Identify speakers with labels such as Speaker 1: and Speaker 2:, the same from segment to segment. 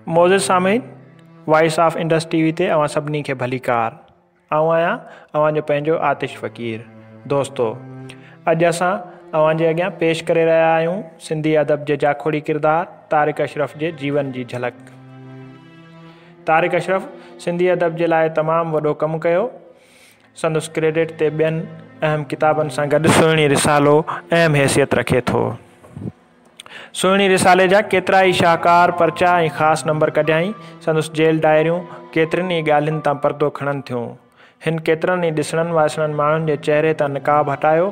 Speaker 1: मोज़िज़ सामीन, voice of Indus TV ते अवां सभिनी खे भलीकार। आऊं आहियां अवांजो पंहिंजो आतिश फ़क़ीर। दोस्तो, अॼु असां अवां जे अॻियां पेश करे रहिया आहियूं सिंधी अदब जे जाखोड़ी किरदार तारिक अशरफ जे जीवन जी झलक। तारिक अशरफ सिंधी अदब जे लाइ तमामु वॾो कमु कयो। संदसि क्रेडिट ते ॿियनि अहम किताबनि सां गॾु सुहिणी रिसालो अहम हैसियत रखे थो। सुहिणी रिसाले जा केतिरा ई शाहकार पर्चा ऐं ख़ासि नंबर कढियाई। संदसि जेल डायरियूं केतिरनि ई ॻाल्हियुनि तां पर्दो खणनि थियूं। हिन केतिरनि ई ॾिसणनि वासणनि माण्हुनि जे चहिरे तां निकाब हटायो।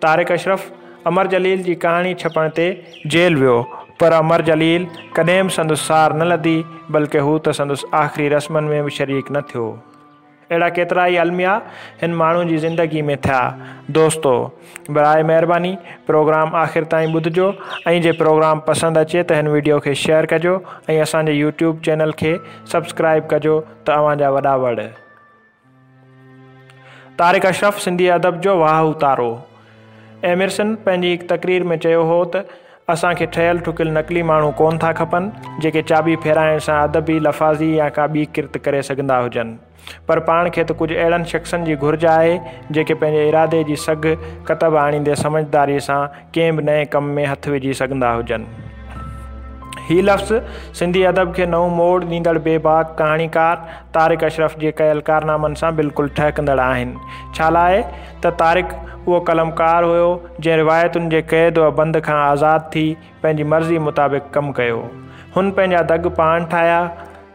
Speaker 1: तारिक अशरफ अमर जलील जी कहाणी छपण ते जेल वियो, पर अमर जलील कॾहिं बि संदसि सार न लधी, बल्कि हू त संदसि आख़िरी रस्मनि में बि शरीक न थियो। अहिड़ा केतिरा ई अलमिया हिन माण्हू जी ज़िंदगी में थिया। दोस्तो, बराए महिरबानी प्रोग्राम आख़िर ताईं ॿुधिजो ऐं जे प्रोग्राम पसंदि अचे त हिन वीडियो खे शेयर कजो ऐं असांजे यूट्यूब चैनल खे सब्सक्राइब कजो त अवांजा वॾा वड़। तारिक अशरफ सिंधी अदब जो वाह तारो। एमरसन पंहिंजी हिकु तक़रीर में चयो हो त असांखे ठहियल ठुकियल नकली माण्हू कोन था खपनि जेके चाबी फेराइण सां अदबी लफ़ाज़ी या का ॿी किरत करे सघंदा हुजनि, पर पाण खे त कुझु अहिड़नि शख़्सनि जी घुरिज आहे जेके पंहिंजे इरादे जी सघ कतब आणींदे समझदारीअ सां कंहिं बि नए कम में हथु विझी सघंदा हुजनि। हीउ लफ़्ज़ सिंधी अदब खे नओं मोड़ ॾींदड़ बेबाक कहाणीकार तारिक अशरफ जे कयल कारनामनि सां बिल्कुलु ठहकंदड़ आहिनि। छा लाइ त तारिक उहो कलमकार हुयो जंहिं रिवायतुनि जे क़ैद व बंद खां आज़ादु थी पंहिंजी मर्ज़ी मुताबिक़ कमु कयो। हुन पंहिंजा दग पाण ठाहिया,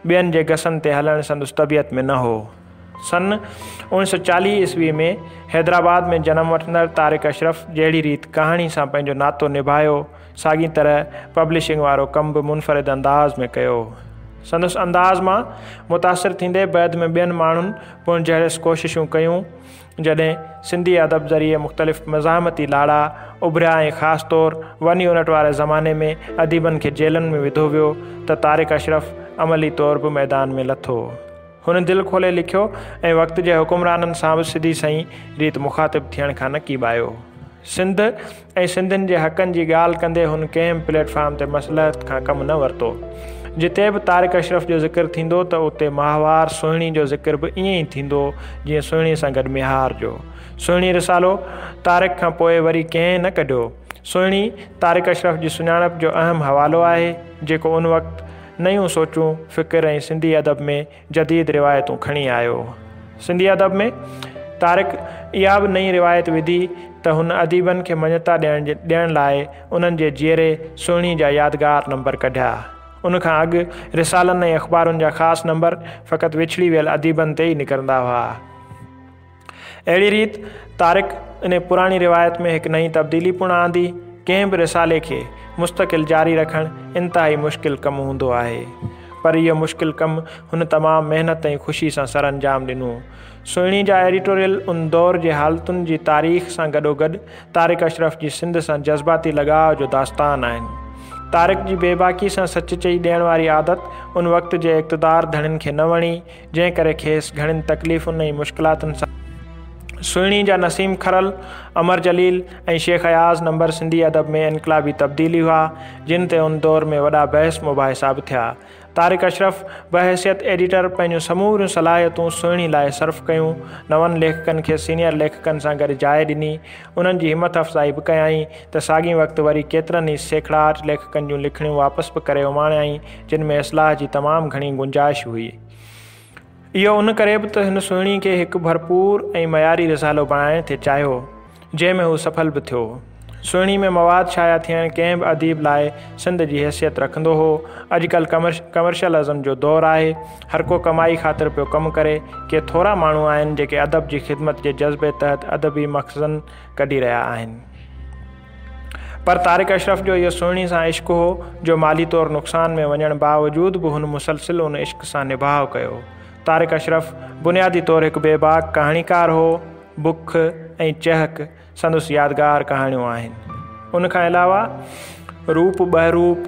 Speaker 1: ॿियनि जे गसनि ते हलणु संदसि तबियत में न हो। सन 1940 ईस्वी में हैदराबाद में जनमु वठंदड़ तारिक अशरफ जहिड़ी रीति कहाणी सां पंहिंजो नातो निभायो, साॻी तरह पब्लिशिंग वारो कमु बि मुनफ़रिद अंदाज़ में कयो। संदसि अंदाज़ मां मुतासिर थींदे बैद में ॿियनि माण्हुनि पुण जहिड़े कोशिशूं कयूं। जॾहिं सिंधी अदब ज़रिए मुख़्तलिफ़ मज़ामती लाड़ा उभरिया ऐं ख़ासि तौरु वनी यूनिट वारे ज़माने में अदीबनि खे जेलनि में विधो वियो त तारिक अशरफ अमली तौर बि मैदान में लथो। हुन दिलि खोले लिखियो ऐं वक़्त जे हुकुमराननि सां बि सिधी सही रीति मुख़ातिब थियण खां न कीबायो। सिंध ऐं सिंधियुनि जे हक़नि जी ॻाल्हि कंदे हुन कंहिं बि प्लेटफॉर्म ते मसलहत खां कमु न वरितो। जिते बि तारिक अशरफ जो ज़िक्र थींदो त उते माहवार सुहिणी जो ज़िक्र बि ईअं ई थींदो जीअं सुहिणी सां गॾु मिहार जो। सुहिणी रिसालो तारिक खां पोइ वरी कंहिं न कढियो। सुहिणी तारिक अशरफ जी सुञाणप जो अहम हवालो आहे जेको उन वक़्तु नयूं सोचूं फ़िक्र ऐं सिंधी अदब में जदीद रिवायतूं खणी आयो। सिंधी अदब में तारिक इहा बि नई रिवायत विधी त हुन अदीबनि खे मञता ॾियण लाइ उन्हनि जे जीअरे सुहिणी जा यादगार नंबर कढिया। उनखां अॻु रिसालनि ऐं अख़बारुनि जा ख़ासि नंबर फ़क़ति विछड़ी वियल अदीबनि ते ई निकिरंदा हुआ। अहिड़ी रीति तारिक इन पुराणी रिवायत में हिकु नई तब्दीली पिणु आंदी। कंहिं बि रिसाले खे मुस्तक़िल जारी रखणु इंतिहाई मुश्किल कमु हूंदो आहे, पर इहो मुश्किल कमु हुन तमामु महिनत ऐं ख़ुशी सां सर अंजाम ॾिनो। सुहिणी जा एडिटोरियल उन दौर जे हालतुनि जी तारीख़ सां गॾोगॾु तारिक अशरफ जी सिंध सां जज़्बाती लॻाव जो दास्तान आहिनि। तारिक जी बेबाकी सां सच चई ॾियण वारी आदत उन वक़्त जे इक़्तिदार धणियुनि खे न वणी, जंहिं करे खेसि घणियुनि तकलीफ़ुनि ऐं मुश्किलातुनि सां सुहिणी जा नसीम खरल, अमर जलील ऐं शेख अयाज़ नंबर सिंधी अदब में इनकलाबी तब्दीली हुआ जिन ते उन दौर में वॾा बहस मुबाहिसा बि थिया। तारिक अशरफ बहसियत एडिटर पंहिंजूं समूरियूं सलाहियतूं सुहिणी लाइ सर्फ़ कयूं। नवनि लेखकनि खे सीनियर लेखकनि सां गॾु जाइ ॾिनी। उन्हनि जी हिमत अफ़ज़ाई बि कयाई त साॻी वक़्तु वरी केतिरनि ई सैकड़ाट लेखकनि जूं लिखणियूं वापसि बि करे उमाणियाई जिन में इस्लाह जी तमामु घणी गुंजाइश हुई। इहो उन करे बि त हिन सुहिणी खे हिकु भरपूर ऐं मयारी रिसालो बणाइण ते चाहियो, जंहिंमें हू सफल बि थियो। सुहिणी में मवाद शाया थियणु कंहिं बि अदीब लाइ सिंध जी हैसियत रखंदो हो। अॼुकल्ह कमर्शियलिज़म जो दौरु आहे। हर को कमाई ख़ातिर पियो कमु करे। के थोरा माण्हू आहिनि जेके अदब जी ख़िदमत जे जज़्बे तहत अदबी मक़सदनि कढी रहिया आहिनि। पर तारिक अशरफ जो इहो सुहिणी सां इश्क़ हो जो माली तौरु नुक़सान में वञण बावजूदि बि हुन मुसलसिल उन इश्क़ सां निभाउ कयो। तारिक अशरफ बुनियादी तौरु हिकु बेबाक कहाणीकार हो। बुख ऐं चहक संदसि यादगार कहाणियूं आहिनि। उनखां अलावा रूप बहरूप,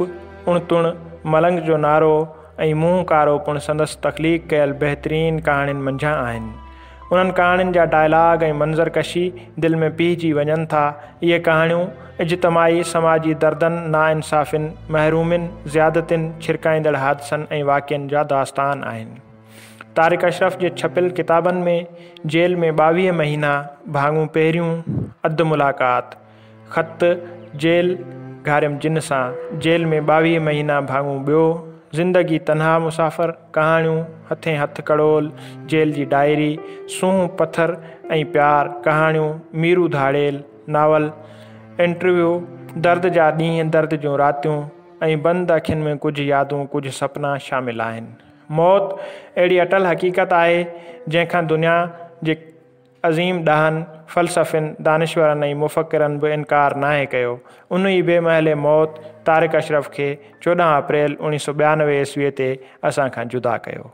Speaker 1: उणतुण, मलंग जो नारो ऐं मुंहुं कारो पिणु संदसि तख़लीक़ कयल बहितरीन कहाणियुनि मंझां आहिनि। उन्हनि कहाणियुनि जा डायलॉग ऐं मंज़रकशी दिलि में पीहिजी वञनि था। इहे कहाणियूं इज्तमाही समाजी दर्दनि, नाइंसाफ़ियुनि, महरूमियुनि, ज़्यादतियुनि, छिरकाईंदड़ हादसनि ऐं वाक़िअनि जा दास्तान आहिनि। तारिक अशरफ जे छपियल किताबनि में जेल में 22 महीना भाङूं पहिरियों, अधु मुलाक़ात, ख़त जेल घारियम जिन सां, जेल में 22 महीना भाङूं ॿियो, ज़िंदगी तन्हा मुसाफ़िर, कहाणियूं, हथें हथ कड़ोल, जेल जी डायरी, सूंहुं पत्थर ऐं प्यार, कहाणियूं, मीरू धाड़ेल, नावल, इंटरव्यू, दर्द जा ॾींहं, दर्द जूं रातियूं ऐं बंदि अखियुनि में कुझु यादूं, कुझु सपना शामिल आहिनि। मौत अहिड़ी अटल हक़ीक़त आहे जंहिंखां दुनिया जे अज़ीम ॾाहनि, फ़लसफ़ियुनि, दानिश्वरनि ऐं मुफ़क्किरनि बि इनकार नाहे कयो। उन ई बेमहले मौत तारिक अशरफ खे 14 अप्रैल 1992 ईस्वीअ ते असां खां जुदा कयो।